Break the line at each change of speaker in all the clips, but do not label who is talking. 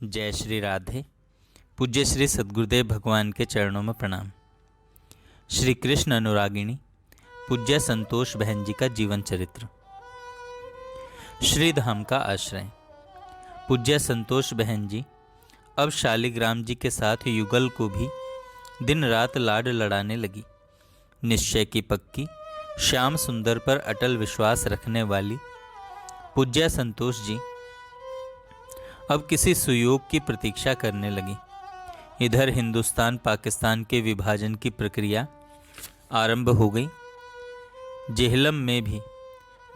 जय श्री राधे। पूज्य श्री सद्गुरुदेव भगवान के चरणों में प्रणाम। श्री कृष्ण अनुरागिणी पूज्य संतोष बहन जी का जीवन चरित्र। श्री धाम का आश्रय। पूज्य संतोष बहन जी अब शालिग्राम जी के साथ युगल को भी दिन रात लाड लड़ाने लगी। निश्चय की पक्की, श्याम सुंदर पर अटल विश्वास रखने वाली पूज्य संतोष जी अब किसी सुयोग की प्रतीक्षा करने लगी। इधर हिंदुस्तान पाकिस्तान के विभाजन की प्रक्रिया आरंभ हो गई। जेहलम में भी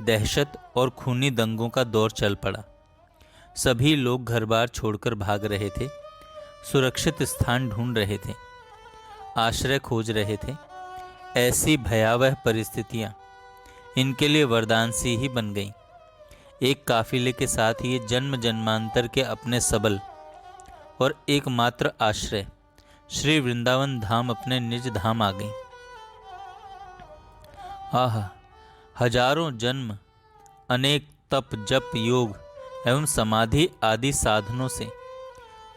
दहशत और खूनी दंगों का दौर चल पड़ा। सभी लोग घर बार छोड़कर भाग रहे थे, सुरक्षित स्थान ढूंढ रहे थे, आश्रय खोज रहे थे। ऐसी भयावह परिस्थितियां इनके लिए वरदान सी ही बन गईं। एक काफिले के साथ ये जन्म जन्मांतर के अपने सबल और एकमात्र आश्रय श्री वृंदावन धाम अपने निज धाम आ गई। आह, हजारों जन्म, अनेक तप जप योग एवं समाधि आदि साधनों से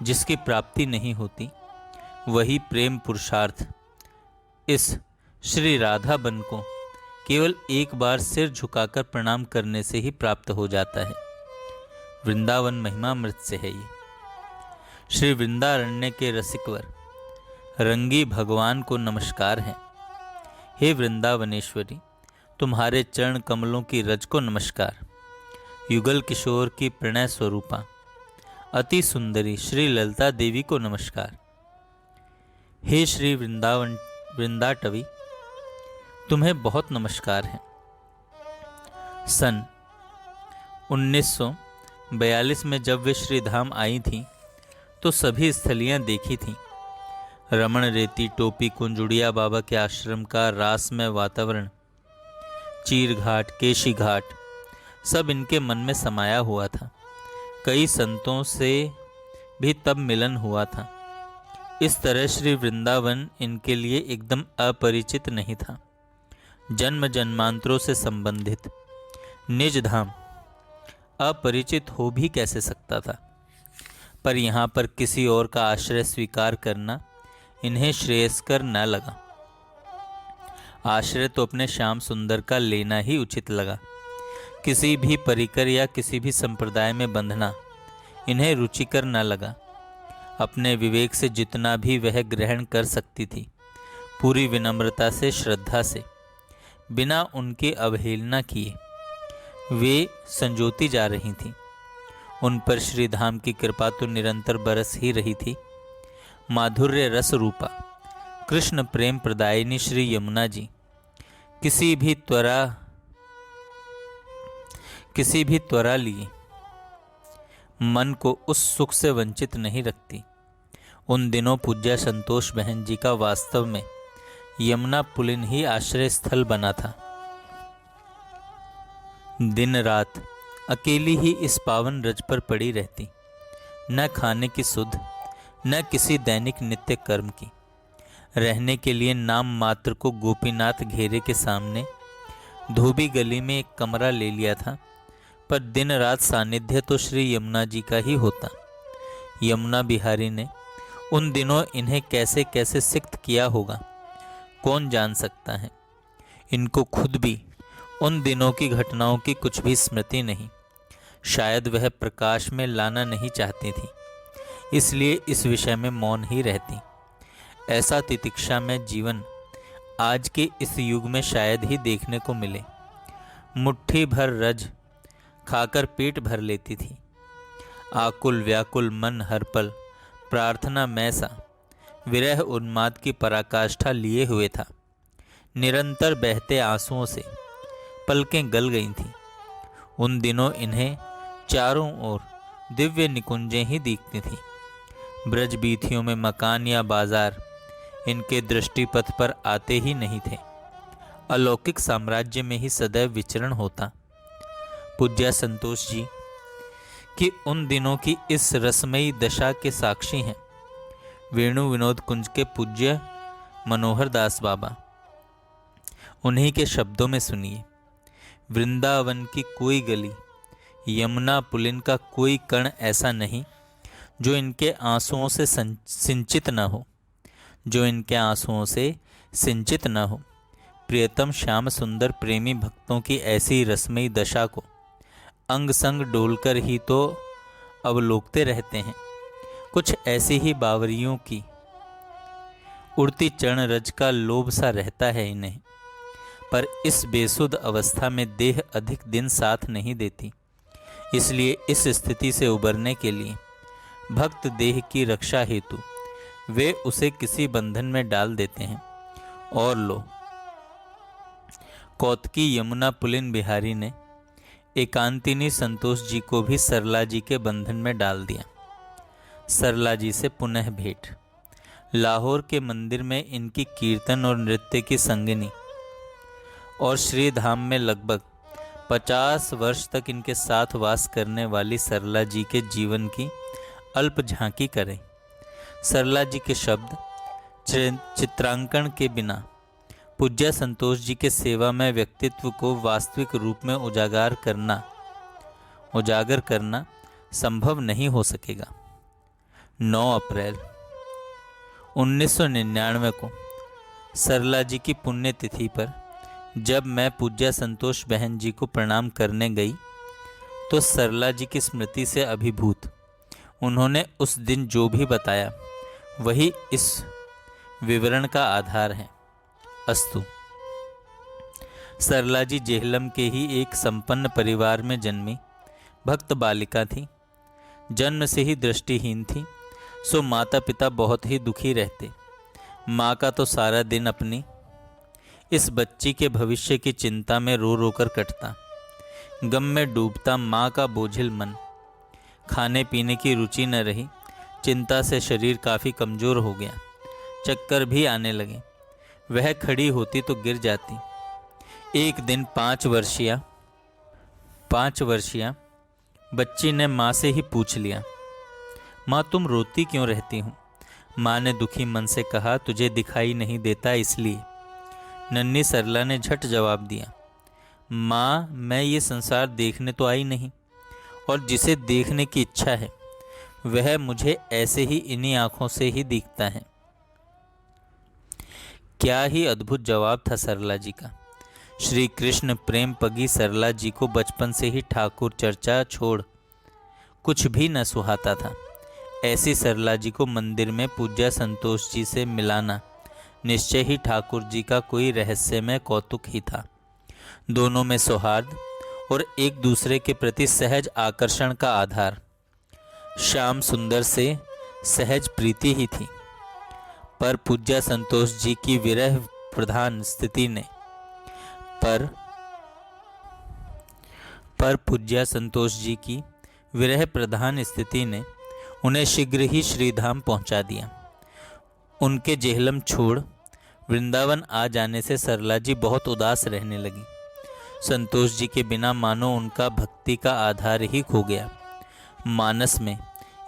जिसकी प्राप्ति नहीं होती, वही प्रेम पुरुषार्थ इस श्री राधा बन को केवल एक बार सिर झुकाकर प्रणाम करने से ही प्राप्त हो जाता है। वृंदावन महिमामृत से है ये। श्री वृंदारण्य के रसिकवर रंगी भगवान को नमस्कार है। हे वृंदावनेश्वरी, तुम्हारे चरण कमलों की रज को नमस्कार। युगल किशोर की प्रणय स्वरूपा अति सुंदरी श्री ललिता देवी को नमस्कार। हे श्री वृंदाटवी, तुम्हें बहुत नमस्कार है। सन 1942 में जब वे श्री धाम आई थीं, तो सभी स्थलियां देखी थीं। रमण रेती, टोपी कुंज, उड़िया बाबा के आश्रम का रासमय वातावरण, चीर घाट, केशी घाट, सब इनके मन में समाया हुआ था। कई संतों से भी तब मिलन हुआ था। इस तरह श्री वृंदावन इनके लिए एकदम अपरिचित नहीं था। जन्म जन्मांतरों से संबंधित निज धाम अपरिचित हो भी कैसे सकता था। पर यहाँ पर किसी और का आश्रय स्वीकार करना इन्हें श्रेयस्कर न लगा। आश्रय तो अपने श्याम सुंदर का लेना ही उचित लगा। किसी भी परिकर या किसी भी संप्रदाय में बंधना इन्हें रुचिकर न लगा। अपने विवेक से जितना भी वह ग्रहण कर सकती थी, पूरी विनम्रता से, श्रद्धा से, बिना उनकी अवहेलना किए वे संजोती जा रही थीं। उन पर श्री धाम की कृपा तो निरंतर बरस ही रही थी। माधुर्य रस रूपा कृष्ण प्रेम प्रदायिनी श्री यमुना जी किसी भी त्वरा लिए मन को उस सुख से वंचित नहीं रखती। उन दिनों पूज्य संतोष बहन जी का वास्तव में यमुना पुलिन ही आश्रय स्थल बना था। दिन रात अकेली ही इस पावन रज पर पड़ी रहती, न खाने की सुध, न किसी दैनिक नित्य कर्म की। रहने के लिए नाम मात्र को गोपीनाथ घेरे के सामने धोबी गली में एक कमरा ले लिया था, पर दिन रात सानिध्य तो श्री यमुना जी का ही होता। यमुना बिहारी ने उन दिनों इन्हें कैसे कैसे सिक्त किया होगा, कौन जान सकता है। इनको खुद भी उन दिनों की घटनाओं की कुछ भी स्मृति नहीं। शायद वह प्रकाश में लाना नहीं चाहती थी, इसलिए इस विषय में मौन ही रहती। ऐसा तितिक्षा में जीवन आज के इस युग में शायद ही देखने को मिले। मुट्ठी भर रज खाकर पेट भर लेती थी। आकुल व्याकुल मन हर पल प्रार्थना में सा विरह उन्माद की पराकाष्ठा लिए हुए था। निरंतर बहते आंसुओं से पलकें गल गई थीं। उन दिनों इन्हें चारों ओर दिव्य निकुंजें ही दिखती थीं। ब्रज बीथियों में मकान या बाजार इनके दृष्टिपथ पर आते ही नहीं थे। अलौकिक साम्राज्य में ही सदैव विचरण होता। पूज्य संतोष जी कि उन दिनों की इस रसमयी दशा के साक्षी हैं वेणु विनोद कुंज के पूज्य मनोहर दास बाबा। उन्हीं के शब्दों में सुनिए। वृंदावन की कोई गली, यमुना पुलिन का कोई कण ऐसा नहीं जो इनके आंसुओं से सिंचित न हो, जो इनके आंसुओं से सिंचित न हो। प्रियतम श्याम सुंदर प्रेमी भक्तों की ऐसी रसमयी दशा को अंग संग डोलकर ही तो अवलोकते रहते हैं। कुछ ऐसी ही बावरियों की उड़ती चरण रज का लोभ सा रहता है इन्हें, पर इस बेसुध अवस्था में देह अधिक दिन साथ नहीं देती। इसलिए इस स्थिति से उबरने के लिए भक्त देह की रक्षा हेतु वे उसे किसी बंधन में डाल देते हैं। और लो, कौतकी यमुना पुलिन बिहारी ने एकांतिनी संतोष जी को भी सरला जी के बंधन में डाल दिया। सरला जी से पुनः भेंट। लाहौर के मंदिर में इनकी कीर्तन और नृत्य की संगिनी और श्री धाम में लगभग 50 वर्ष तक इनके साथ वास करने वाली सरला जी के जीवन की अल्प झांकी करें। सरला जी के शब्द चित्रांकन के बिना पूज्य संतोष जी के सेवा में व्यक्तित्व को वास्तविक रूप में उजागर करना संभव नहीं हो सकेगा। 9 अप्रैल 1999 को सरला जी की पुण्यतिथि पर जब मैं पूज्य संतोष बहन जी को प्रणाम करने गई तो सरला जी की स्मृति से अभिभूत उन्होंने उस दिन जो भी बताया वही इस विवरण का आधार है। अस्तु। सरला जी जेहलम के ही एक संपन्न परिवार में जन्मी भक्त बालिका थी। जन्म से ही दृष्टिहीन थी, सो माता पिता बहुत ही दुखी रहते। माँ का तो सारा दिन अपनी इस बच्ची के भविष्य की चिंता में रो रो कर कटता। गम में डूबता माँ का बोझिल मन। खाने पीने की रुचि न रही, चिंता से शरीर काफ़ी कमज़ोर हो गया, चक्कर भी आने लगे। वह खड़ी होती तो गिर जाती। एक दिन 5 वर्षीय बच्ची ने माँ से ही पूछ लिया, माँ तुम रोती क्यों रहती हो? माँ ने दुखी मन से कहा, तुझे दिखाई नहीं देता इसलिए। नन्ही सरला ने झट जवाब दिया, माँ मैं ये संसार देखने तो आई नहीं, और जिसे देखने की इच्छा है वह मुझे ऐसे ही इन्हीं आँखों से ही दिखता है। क्या ही अद्भुत जवाब था सरला जी का। श्री कृष्ण प्रेम पगी सरला जी को बचपन से ही ठाकुर चर्चा छोड़ कुछ भी न सुहाता था। ऐसी सरला जी को मंदिर में पूज्य संतोष जी से मिलाना निश्चय ही ठाकुर जी का कोई रहस्यमय कौतुक ही था। दोनों में सौहार्द और एक दूसरे के प्रति सहज आकर्षण का आधार श्याम सुंदर से सहज प्रीति ही थी। पर पूज्य संतोष जी की विरह प्रधान स्थिति ने पूज्य संतोष जी की विरह प्रधान स्थिति ने उन्हें शीघ्र ही श्रीधाम पहुंचा दिया। उनके जेहलम छोड़ वृंदावन आ जाने से सरला जी बहुत उदास रहने लगी। संतोष जी के बिना मानो उनका भक्ति का आधार ही खो गया। मानस में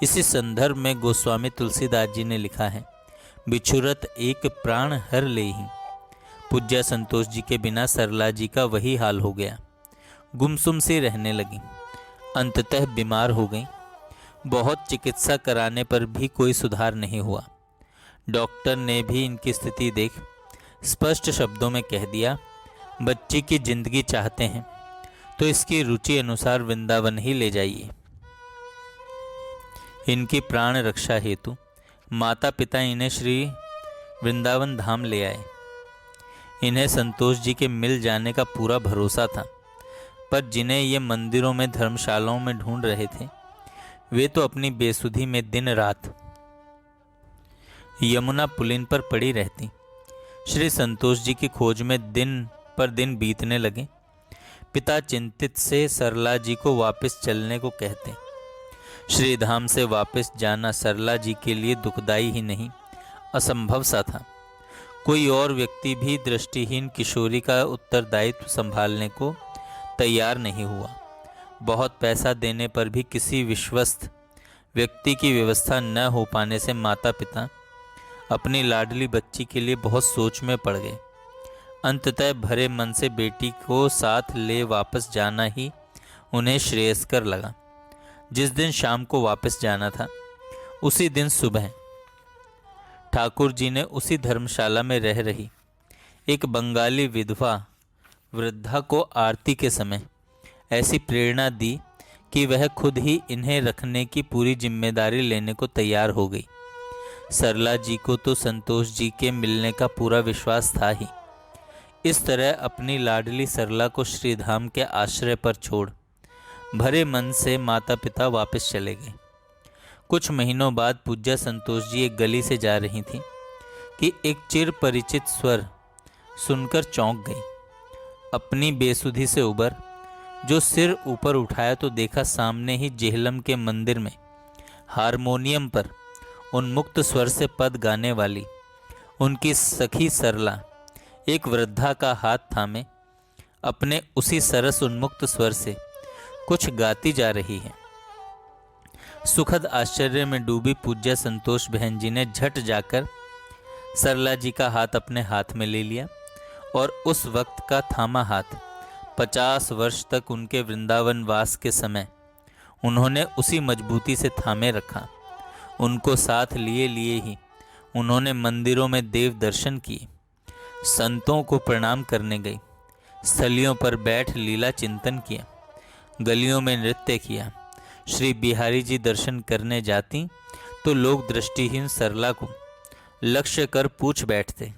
इसी संदर्भ में गोस्वामी तुलसीदास जी ने लिखा है, बिछुरत एक प्राण हर लेहि। पूज्य संतोष जी के बिना सरला जी का वही हाल हो गया। गुमसुम सी रहने लगी, अंततः बीमार हो गई। बहुत चिकित्सा कराने पर भी कोई सुधार नहीं हुआ। डॉक्टर ने भी इनकी स्थिति देख स्पष्ट शब्दों में कह दिया, बच्ची की जिंदगी चाहते हैं तो इसकी रुचि अनुसार वृंदावन ही ले जाइए। इनकी प्राण रक्षा हेतु माता पिता इन्हें श्री वृंदावन धाम ले आए। इन्हें संतोष जी के मिल जाने का पूरा भरोसा था, पर जिन्हें ये मंदिरों में धर्मशालाओं में ढूंढ रहे थे वे तो अपनी बेसुधी में दिन रात यमुना पुलिन पर पड़ी रहती। श्री संतोष जी की खोज में दिन पर दिन बीतने लगे। पिता चिंतित से सरला जी को वापस चलने को कहते। श्रीधाम से वापस जाना सरला जी के लिए दुखदाई ही नहीं, असंभव सा था। कोई और व्यक्ति भी दृष्टिहीन किशोरी का उत्तरदायित्व संभालने को तैयार नहीं हुआ। बहुत पैसा देने पर भी किसी विश्वस्त व्यक्ति की व्यवस्था न हो पाने से माता पिता अपनी लाडली बच्ची के लिए बहुत सोच में पड़ गए। अंततः भरे मन से बेटी को साथ ले वापस जाना ही उन्हें श्रेयस्कर लगा। जिस दिन शाम को वापस जाना था उसी दिन सुबह ठाकुर जी ने उसी धर्मशाला में रह रही एक बंगाली विधवा वृद्धा को आरती के समय ऐसी प्रेरणा दी कि वह खुद ही इन्हें रखने की पूरी जिम्मेदारी लेने को तैयार हो गई। सरला जी को तो संतोष जी के मिलने का पूरा विश्वास था ही। इस तरह अपनी लाडली सरला को श्रीधाम के आश्रय पर छोड़ भरे मन से माता पिता वापस चले गए। कुछ महीनों बाद पूज्य संतोष जी एक गली से जा रही थी कि एक चिर परिचित स्वर सुनकर चौंक गई। अपनी बेसुधी से उबर जो सिर ऊपर उठाया तो देखा सामने ही जेहलम के मंदिर में हारमोनियम पर उन्मुक्त स्वर से पद गाने वाली उनकी सखी सरला एक वृद्धा का हाथ थामे अपने उसी सरस उन्मुक्त स्वर से कुछ गाती जा रही है। सुखद आश्चर्य में डूबी पूज्य संतोष बहन जी ने झट जाकर सरला जी का हाथ अपने हाथ में ले लिया और उस वक्त का थामा हाथ 50 वर्ष तक उनके वृंदावन वास के समय उन्होंने उसी मजबूती से थामे रखा। उनको साथ लिए लिए ही उन्होंने मंदिरों में देव दर्शन किए, संतों को प्रणाम करने गई, स्थलियों पर बैठ लीला चिंतन किया, गलियों में नृत्य किया। श्री बिहारी जी दर्शन करने जाती तो लोग दृष्टिहीन सरला को लक्ष्य कर पूछ बैठते,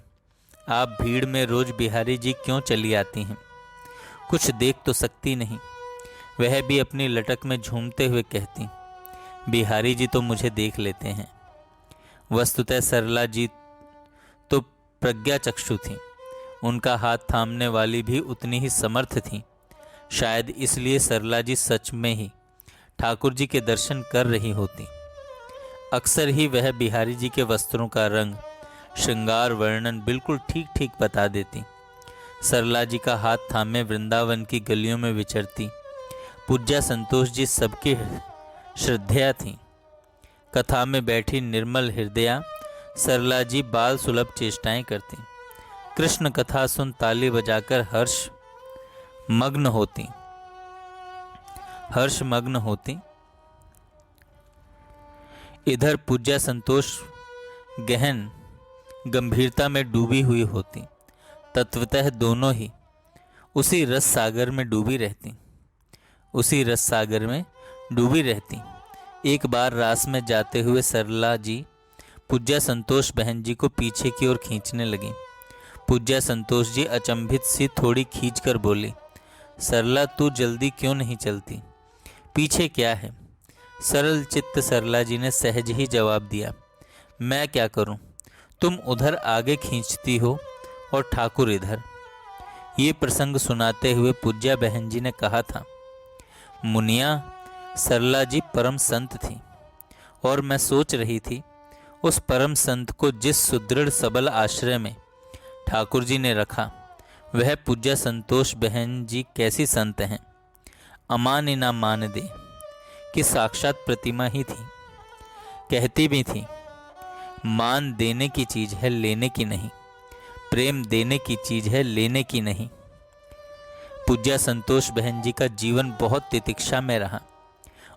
आप भीड़ में रोज बिहारी जी क्यों चली आती हैं? कुछ देख तो सकती नहीं। वह भी अपनी लटक में झूमते हुए कहती, बिहारी जी तो मुझे देख लेते हैं। वस्तुतः सरला जी तो प्रज्ञा चक्षु थी, उनका हाथ थामने वाली भी उतनी ही समर्थ थी। शायद इसलिए सरला जी सच में ही ठाकुर जी के दर्शन कर रही होती। अक्सर ही वह बिहारी जी के वस्त्रों का रंग, श्रृंगार, वर्णन बिल्कुल ठीक ठीक बता देती। सरला जी का हाथ थामे वृंदावन की गलियों में विचरती पूज्य संतोष जी सबकी श्रद्धेया थी। कथा में बैठी निर्मल हृदया सरला जी बाल सुलभ चेष्टाएं करती। कृष्ण कथा सुन ताली बजाकर हर्ष मग्न होती। इधर पूज्य संतोष गहन गंभीरता में डूबी हुई होती। तत्वतः दोनों ही उसी रस सागर में डूबी रहती। एक बार रास में जाते हुए सरला जी पूज्य संतोष बहन जी को पीछे की ओर खींचने लगी। पूज्य संतोष जी अचंभित सी थोड़ी खींचकर बोली, सरला तू जल्दी क्यों नहीं चलती? पीछे क्या है? सरल चित्त सरला जी ने सहज ही जवाब दिया, मैं क्या करूं? तुम उधर आगे खींचती हो और ठाकुर इधर। ये प्रसंग सुनाते हुए पूज्या बहन जी ने कहा था, मुनिया सरला जी परम संत थी और मैं सोच रही थी उस परम संत को जिस सुदृढ़ सबल आश्रय में ठाकुर जी ने रखा वह पूज्य संतोष बहन जी कैसी संत हैं। अमान ना मान दे कि साक्षात प्रतिमा ही थी। कहती भी थी, मान देने की चीज है, लेने की नहीं। प्रेम देने की चीज है, लेने की नहीं। पूज्य संतोष बहन जी का जीवन बहुत तितिक्षा में रहा।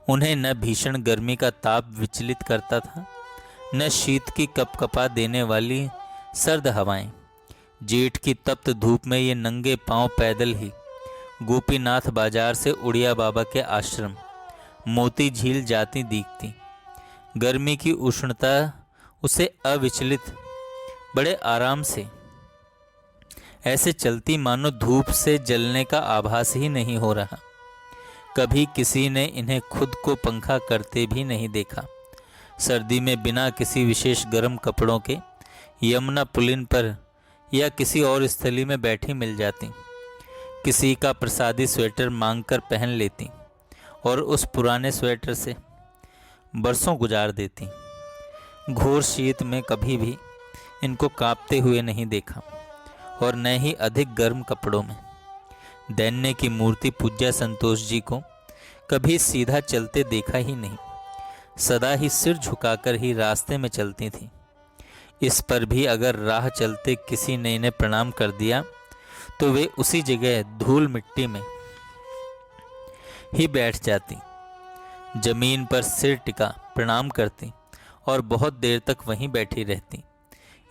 उन्हें न भीषण गर्मी का ताप विचलित करता था, न शीत की कपकपा देने वाली सर्द हवाएं। जेठ की तप्त धूप में ये नंगे पांव पैदल ही गोपीनाथ बाजार से उड़िया बाबा के आश्रम मोती झील जाती दिखती। गर्मी की उष्णता उसे अविचलित बड़े आराम से ऐसे चलती मानो धूप से जलने का आभास ही नहीं हो रहा। कभी किसी ने इन्हें खुद को पंखा करते भी नहीं देखा। सर्दी में बिना किसी विशेष गर्म कपड़ों के यमुना पुलिन पर या किसी और स्थली में बैठी मिल जाती। किसी का प्रसादी स्वेटर मांगकर पहन लेती और उस पुराने स्वेटर से बरसों गुजार देती। घोर शीत में कभी भी इनको कांपते हुए नहीं देखा और न ही अधिक गर्म कपड़ों में। दैन्य की मूर्ति पूज्य संतोष जी को कभी सीधा चलते देखा ही नहीं, सदा ही सिर झुकाकर ही रास्ते में चलती थी। इस पर भी अगर राह चलते किसी ने इन्हें प्रणाम कर दिया तो वे उसी जगह धूल मिट्टी में ही बैठ जाती, जमीन पर सिर टिका प्रणाम करती और बहुत देर तक वहीं बैठी रहती।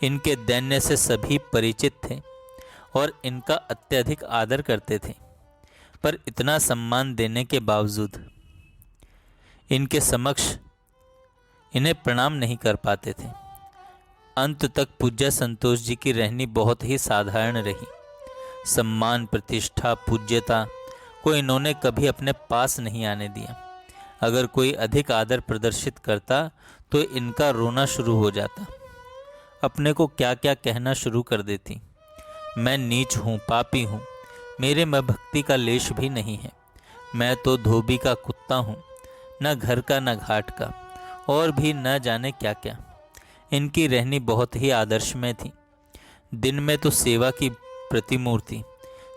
इनके दैन्य से सभी परिचित थे और इनका अत्यधिक आदर करते थे, पर इतना सम्मान देने के बावजूद इनके समक्ष इन्हें प्रणाम नहीं कर पाते थे। अंत तक पूज्य संतोष जी की रहनी बहुत ही साधारण रही। सम्मान, प्रतिष्ठा, पूज्यता को इन्होंने कभी अपने पास नहीं आने दिया। अगर कोई अधिक आदर प्रदर्शित करता तो इनका रोना शुरू हो जाता। अपने को क्या क्या कहना शुरू कर देती। मैं नीच हूँ, पापी हूँ, मेरे में भक्ति का लेश भी नहीं है, मैं तो धोबी का कुत्ता हूँ, न घर का न घाट का, और भी न जाने क्या क्या। इनकी रहनी बहुत ही आदर्शमय थी। दिन में तो सेवा की प्रतिमूर्ति,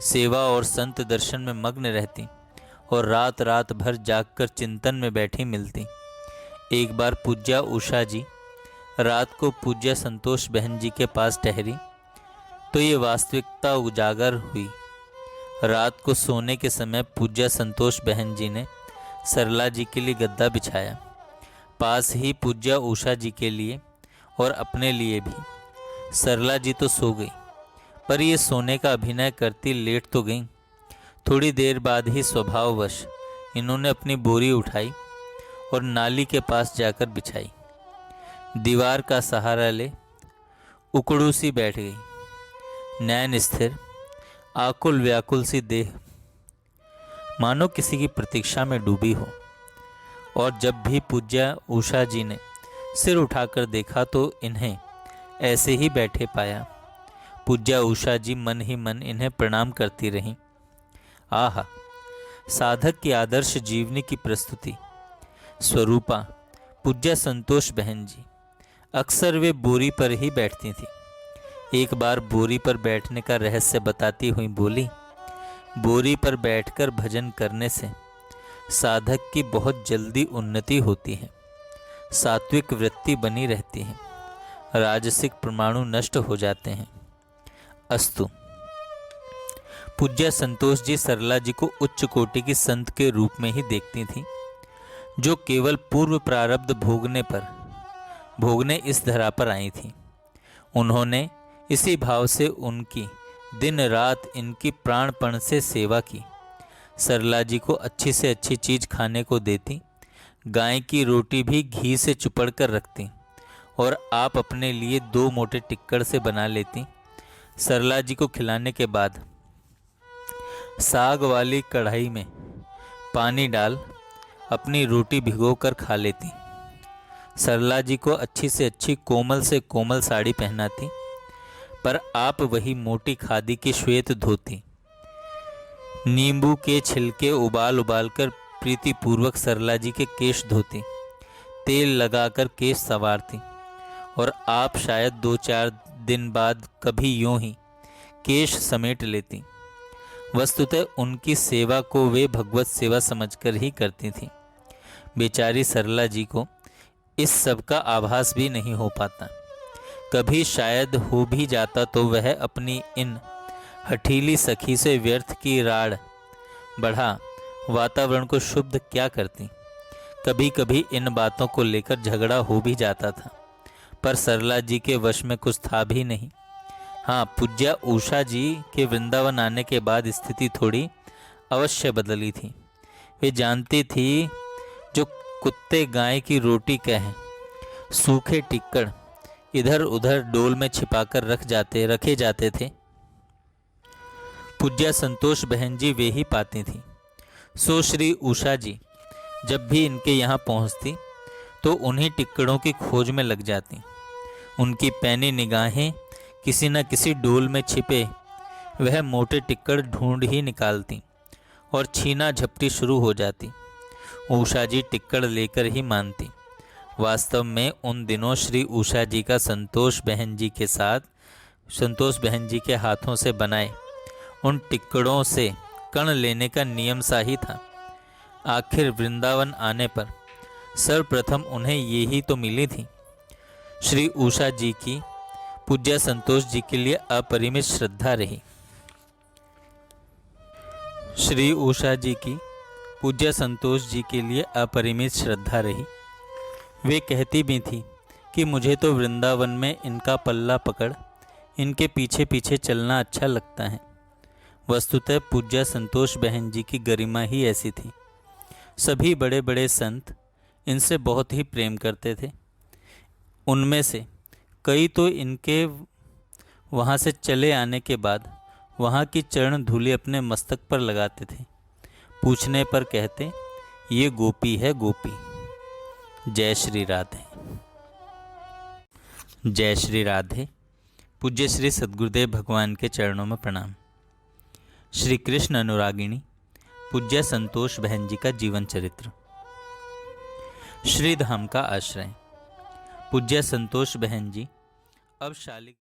सेवा और संत दर्शन में मग्न रहती और रात रात भर जागकर चिंतन में बैठी मिलती। एक बार पूज्या उषा जी रात को पूज्य संतोष बहन जी के पास ठहरी तो ये वास्तविकता उजागर हुई। रात को सोने के समय पूज्य संतोष बहन जी ने सरला जी के लिए गद्दा बिछाया। पास ही पूज्या उषा जी के लिए और अपने लिए भी। सरला जी तो सो गई, पर ये सोने का अभिनय करती लेट तो गई। थोड़ी देर बाद ही स्वभाववश इन्होंने अपनी बोरी उठाई और नाली के पास जाकर बिछाई। दीवार का सहारा ले उकड़ू सी बैठ गई। नैन स्थिर, आकुल व्याकुल सी देह मानो किसी की प्रतीक्षा में डूबी हो। और जब भी पूज्या उषा जी ने सिर उठाकर देखा तो इन्हें ऐसे ही बैठे पाया। पूज्या उषा जी मन ही मन इन्हें प्रणाम करती रहीं। आहा, साधक की आदर्श जीवनी की प्रस्तुति। स्वरूपा पूज्या संतोष बहन जी अक्सर वे बोरी पर ही बैठती थी। एक बार बोरी पर बैठने का रहस्य बताती हुई बोली, बोरी पर बैठकर भजन करने से साधक की बहुत जल्दी उन्नति होती है, सात्विक वृत्ति बनी रहती है, राजसिक परमाणु नष्ट हो जाते हैं। अस्तु। पूज्य संतोष जी सरला जी को उच्च कोटि की संत के रूप में ही देखती थी, जो केवल पूर्व प्रारब्ध भोगने इस धरा पर आई थी। उन्होंने इसी भाव से उनकी दिन रात इनकी प्राणपण से सेवा की। सरला जी को अच्छी से अच्छी चीज खाने को देती, गाय की रोटी भी घी से चुपड़ कर रखती और आप अपने लिए 2 मोटे टिक्कड़ से बना लेती। सरला जी को खिलाने के बाद साग वाली कढ़ाई में पानी डाल अपनी रोटी भिगोकर खा लेती। सरला जी को अच्छी से अच्छी कोमल से कोमल साड़ी पहनाती, पर आप वही मोटी खादी की श्वेत धोती, नींबू के छिलके उबाल कर प्रीतिपूर्वक सरला जी के केश धोती, तेल लगाकर केश संवारती और आप शायद 2-4 दिन बाद कभी यूं ही केश समेट लेती। वस्तुतः उनकी सेवा को वे भगवत सेवा समझकर ही करती थीं। बेचारी सरला जी को इस सब का आभास भी नहीं हो पाता। कभी शायद हो भी जाता तो वह अपनी इन हठीली सखी से व्यर्थ की राड़ बढ़ा वातावरण को शुद्ध क्या करती। कभी कभी इन बातों को लेकर झगड़ा हो भी जाता था, पर सरला जी के वश में कुछ था भी नहीं। हाँ, पूज्या उषा जी के वृंदावन आने के बाद स्थिति थोड़ी अवश्य बदली थी। वे जानती थी जो कुत्ते गाय की रोटी कहें, सूखे टिक्कड़ इधर उधर डोल में छिपाकर रखे जाते थे, पूज्या संतोष बहन जी वे ही पाती थी। सो श्री उषा जी जब भी इनके यहाँ पहुँचती तो उन्हीं टिक्कड़ों की खोज में लग जाती। उनकी पैनी निगाहें किसी न किसी डोल में छिपे वह मोटे टिक्कड़ ढूंढ ही निकालती और छीना झपटी शुरू हो जाती। उषा जी टिक्कड़ लेकर ही मानती। वास्तव में उन दिनों श्री उषा जी का संतोष बहन जी के हाथों से बनाए उन टिक्कड़ों से कण लेने का नियम सा ही था। आखिर वृंदावन आने पर सर्वप्रथम उन्हें ये ही तो मिली थी। श्री उषा जी की पूज्य संतोष जी के लिए अपरिमित श्रद्धा रही। श्री उषा जी की पूज्य संतोष जी के लिए अपरिमित श्रद्धा रही। वे कहती भी थी कि मुझे तो वृंदावन में इनका पल्ला पकड़ इनके पीछे पीछे चलना अच्छा लगता है। वस्तुतः पूज्य संतोष बहन जी की गरिमा ही ऐसी थी। सभी बड़े बड़े संत इनसे बहुत ही प्रेम करते थे। उनमें से कई तो इनके वहाँ से चले आने के बाद वहाँ की चरण धूलि अपने मस्तक पर लगाते थे। पूछने पर कहते, ये गोपी है गोपी। जय श्री राधे। जय श्री राधे। पूज्य श्री सद्गुरुदेव भगवान के चरणों में प्रणाम। श्री कृष्ण अनुरागिणी पूज्य संतोष बहन जी का जीवन चरित्र। श्री धाम का आश्रय। पूज्य संतोष बहन जी अब शाली